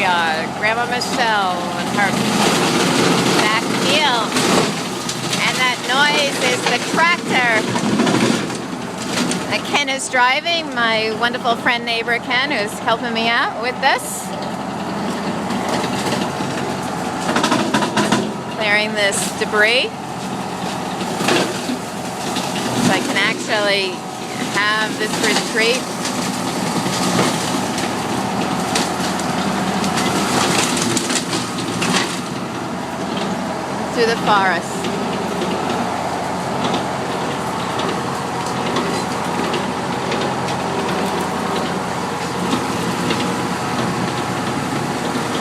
backyard. Grandma Michele and her back field. And that noise is the tractor that Ken is driving. My wonderful friend, neighbor Ken, who's helping me out with this. Clearing this debris. So I can actually have this retreat. Through the forest.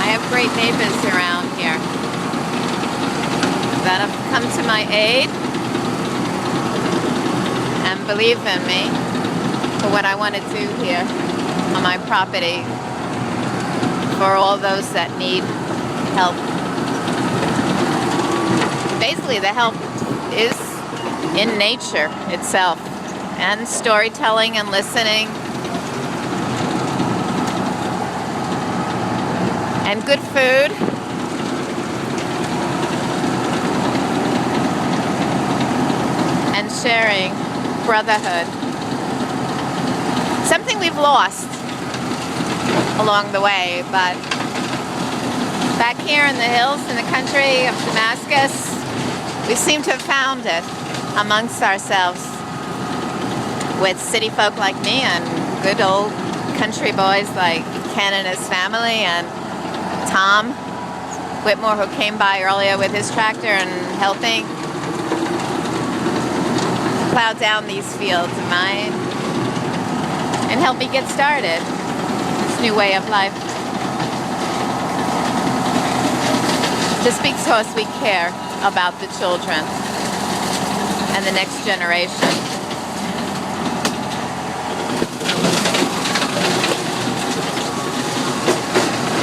I have great neighbors around here that have come to my aid and believe in me for what I want to do here on my property for all those that need help. Basically, the help is in nature itself, and storytelling and listening, and good food, and sharing, brotherhood. Something we've lost along the way, but back here in the hills in the country of Damascus, we seem to have found it amongst ourselves with city folk like me and good old country boys like Ken and his family, and Tom Whitmore, who came by earlier with his tractor and helping plow down these fields of mine and help me get started this new way of life. Just because we care about the children and the next generation.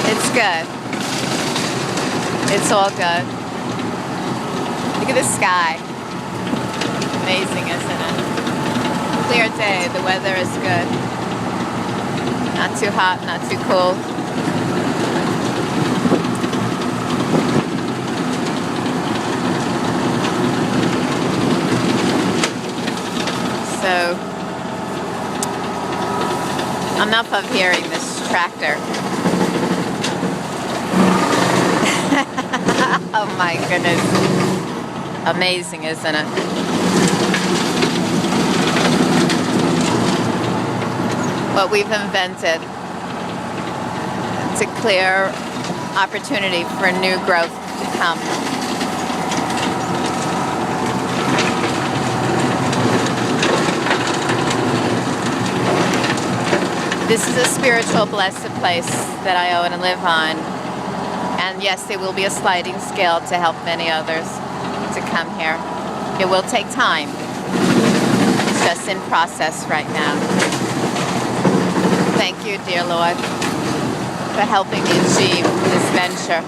It's good. It's all good. Look at the sky. Amazing, isn't it? Clear day. The weather is good. Not too hot, not too cold. So, enough of hearing this tractor. Oh my goodness. Amazing, isn't it? What we've invented to clear opportunity for new growth to come. This is a spiritual, blessed place that I own and live on. And yes, there will be a sliding scale to help many others to come here. It will take time. It's just in process right now. Thank you, dear Lord, for helping me achieve this venture.